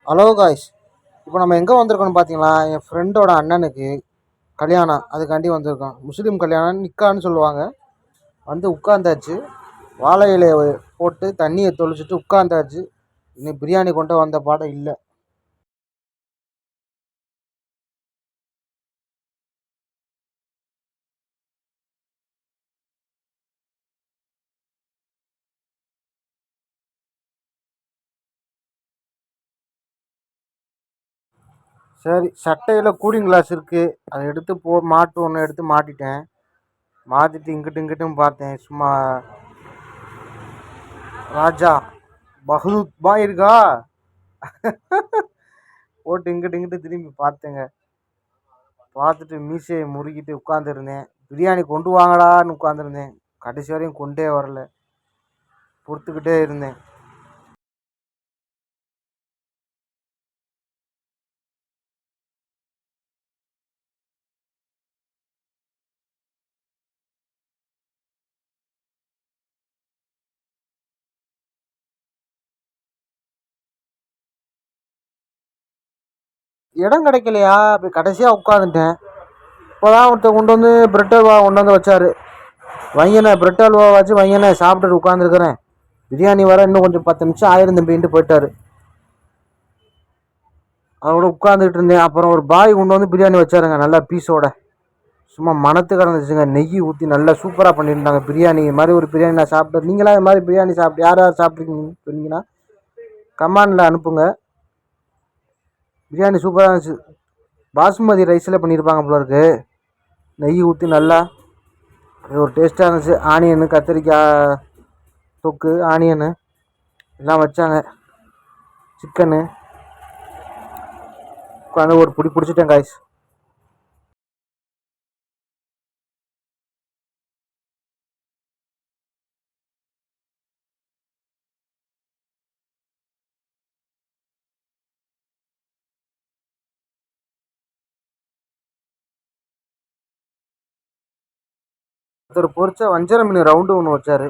Hello guys. இப்போ நம்ம எங்கே வந்திருக்கோம்னு பார்த்தீங்களா, என் ஃப்ரெண்டோட அண்ணனுக்கு கல்யாணம். அதுக்காண்டி வந்திருக்கோம். முஸ்லீம் கல்யாணம், நிக்கான்னு சொல்லுவாங்க. வந்து உட்காந்தாச்சு. வாழை இலையை போட்டு தண்ணியை தொளிச்சுட்டு உட்காந்தாச்சு. இன்னும் பிரியாணி கொண்டு வந்த பாடம் இல்லை. சரி, சட்டையில் கூலிங் கிளாஸ் இருக்குது, அதை எடுத்து மாட்டு ஒன்று எடுத்து மாட்டிட்டேன். மாற்றிட்டு இங்கிட்டு இங்கிட்டும் பார்த்தேன். சும்மா ராஜா பஹ்ரூத் பாய் இருக்கா போட்டு இங்கிட்டு இங்கிட்டு திரும்பி பார்த்தேங்க. பார்த்துட்டு மீசையை முறுக்கிட்டு உட்காந்துருந்தேன். பிரியாணி கொண்டு வாங்கடான்னு உட்காந்துருந்தேன். கடைசி வரையும் கொண்டே வரல. பொறுத்துக்கிட்டே இருந்தேன். இடம் கிடைக்கலையா, இப்போ கடைசியாக உட்காந்துட்டேன். இப்போதான் ஒருத்தர் கொண்டு வந்து பிரெட் அல்வா கொண்டு வந்து வச்சாரு. வைங்கண்ணே, பிரெட் அல்வா வச்சு வைங்கண்ணே, சாப்பிட்டுட்டு உட்காந்துருக்கிறேன். பிரியாணி வர இன்னும் கொஞ்சம் 10 நிமிஷம் ஆயிரம் தம்பின்ட்டு போயிட்டாரு. அதோட உட்காந்துக்கிட்டு இருந்தேன். அப்புறம் ஒரு பாய் கொண்டு வந்து பிரியாணி வச்சாருங்க, நல்லா பீஸோட. சும்மா மணத்து கிடந்துச்சுங்க. நெய் ஊற்றி நல்லா சூப்பராக பண்ணியிருந்தாங்க பிரியாணி. இது மாதிரி ஒரு பிரியாணி நான் சாப்பிட்டேன். நீங்களாம் இது மாதிரி பிரியாணி சாப்பிட்டு யார் யார் சாப்பிட்ருக்கீங்கன்னு சொன்னீங்கன்னா கமெண்டில் அனுப்புங்க. பிரியாணி சூப்பராக இருந்துச்சு. பாசுமதி ரைஸில் பண்ணியிருப்பாங்க போல இருக்கு. நெய் ஊற்றி நல்லா அது ஒரு டேஸ்ட்டாக இருந்துச்சு. ஆனியனு, கத்திரிக்காய் தொக்கு, ஆனியனு எல்லாம் வச்சாங்க. சிக்கனு உட்காந்து ஒரு பிடி பிடிச்சிட்டேன் காய்ஸ். ஒருத்தர் பொரிச்ச வஞ்சர மீன் ரவுண்டு ஒன்று வச்சாரு.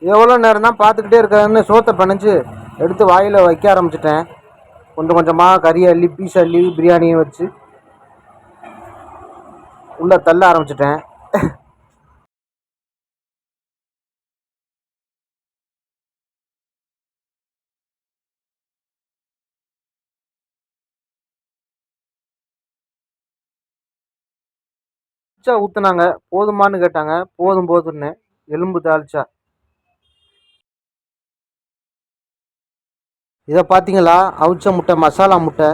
எவ்வளோ நேரம் தான் பார்த்துக்கிட்டே இருக்காருன்னு சோத்தை பனைஞ்சு எடுத்து வாயில் வைக்க ஆரம்பிச்சிட்டேன். கொஞ்சம் கொஞ்சமாக கறி அள்ளி பீஸ் அள்ளி பிரியாணியை வச்சு உள்ளே தள்ள ஆரம்பிச்சிட்டேன். ஊற்றுனாங்க. போதுமானு கேட்டாங்க. போதும் போதுன்னு எலும்பு தாளிச்சா. இதை பார்த்தீங்களா, அவிச்ச முட்டை, மசாலா முட்டை.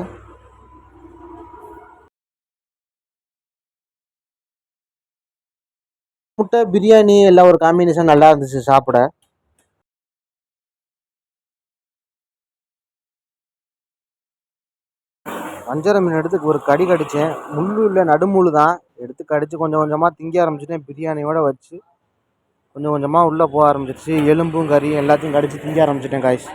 முட்டை பிரியாணி எல்லாம் ஒரு காம்பினேஷன் நல்லா இருந்துச்சு சாப்பிட. வஞ்சர மீன் எடுத்து ஒரு கடி கடித்தேன். முள்ளு இல்லை, நடுமுள்ளு தான். எடுத்து கடித்து கொஞ்சம் கொஞ்சமாக திங்க ஆரம்பிச்சிட்டேன். பிரியாணியோட வச்சு கொஞ்சம் கொஞ்சமாக உள்ளே போக ஆரம்பிச்சிருச்சு. எலும்பும் கறியும் எல்லாத்தையும் கடித்து திங்க ஆரம்பிச்சிட்டேன் காய்ஸ்.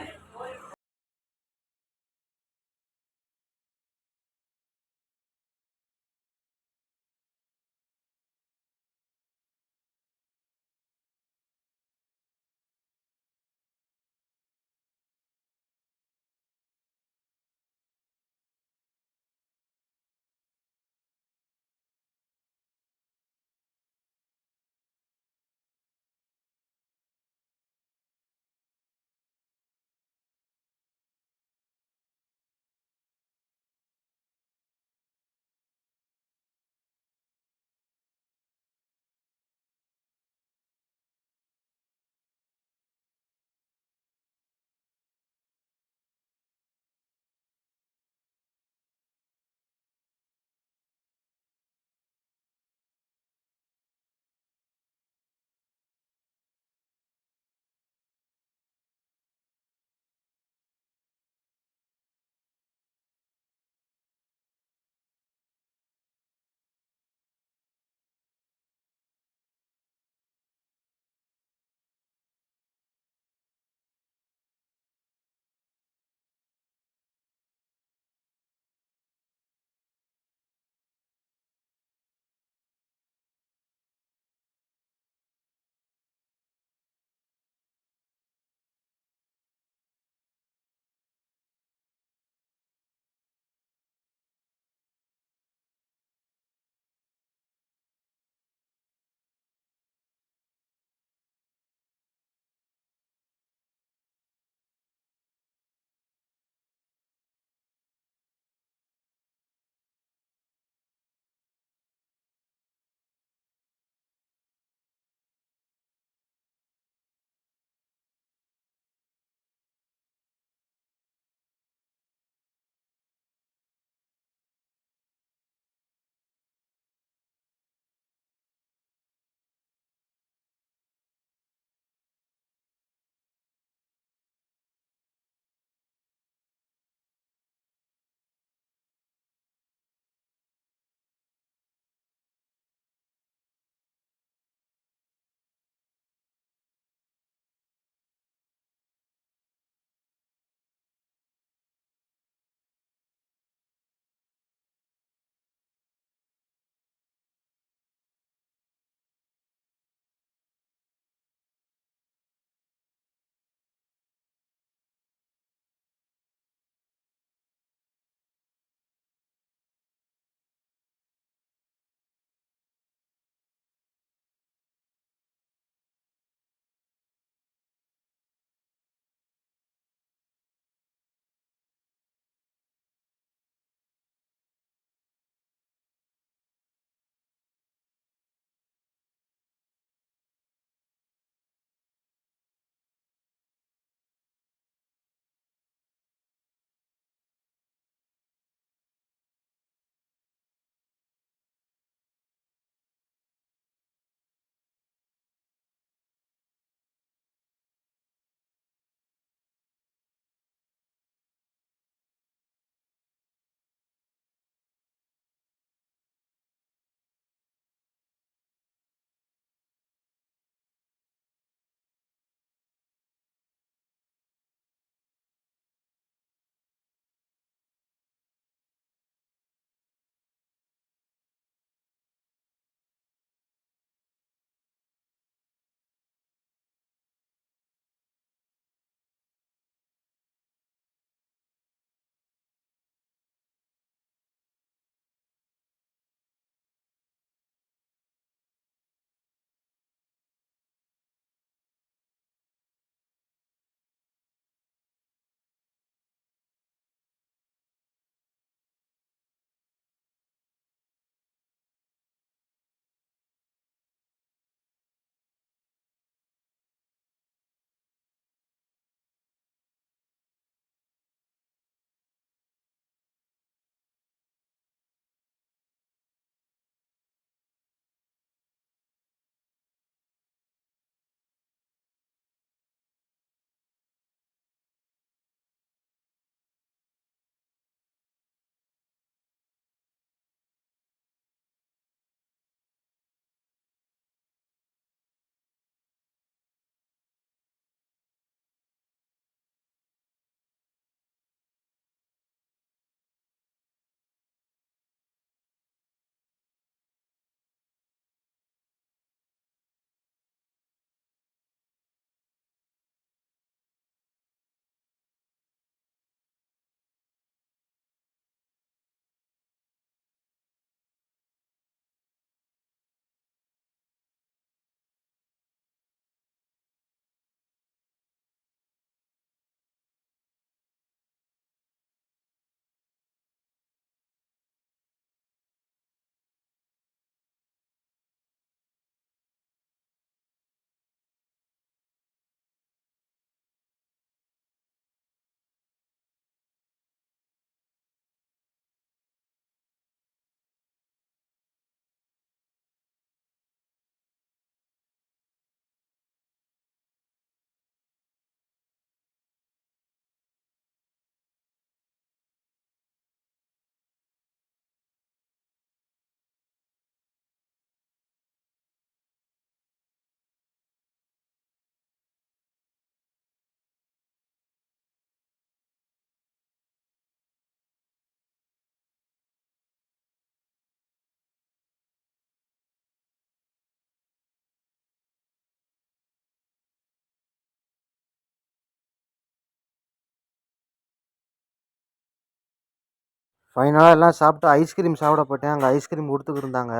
ஃபைனலாக எல்லாம் சாப்பிட்டு ஐஸ்கிரீம் சாப்பிட போயிட்டேன். அங்கே ஐஸ்கிரீம் கொடுத்துக்கிருந்தாங்க.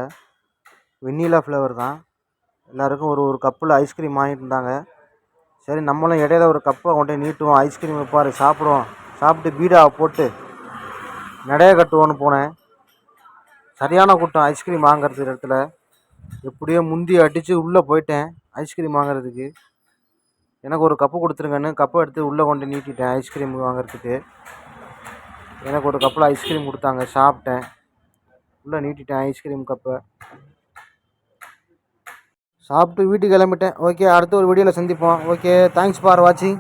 வெண்ணிலா ஃப்ளேவர் தான். எல்லாருக்கும் ஒரு ஒரு கப்பில் ஐஸ்கிரீம் வாங்கிட்டு இருந்தாங்க. சரி நம்மளும் இடையில ஒரு கப்பை கொண்டு நீட்டுவோம், ஐஸ்கிரீம் வைப்பார் சாப்பிடுவோம். சாப்பிட்டு பீடாவை போட்டு நடைய கட்டுவோன்னு போனேன். சரியான கூட்டம் ஐஸ்கிரீம் வாங்குறது இடத்துல. எப்படியோ முந்தி அடித்து உள்ளே போயிட்டேன் ஐஸ்கிரீம் வாங்குறதுக்கு. எனக்கு ஒரு கப்பு கொடுத்துருங்கன்னு கப்பை எடுத்து உள்ளே கொண்டு நீட்டிட்டேன் ஐஸ்கிரீம் வாங்குறதுக்கு. எனக்கு ஒரு கப்பில் ஐஸ்கிரீம் கொடுத்தாங்க, சாப்பிட்டேன். உள்ளே நீட்டிட்டேன் ஐஸ்கிரீம் கப்பை. சாப்பிட்டு வீட்டுக்கு கிளம்பிட்டேன். ஓகே, அடுத்த ஒரு வீடியோவில் சந்திப்போம். ஓகே, தேங்க்ஸ் ஃபார் வாட்சிங்.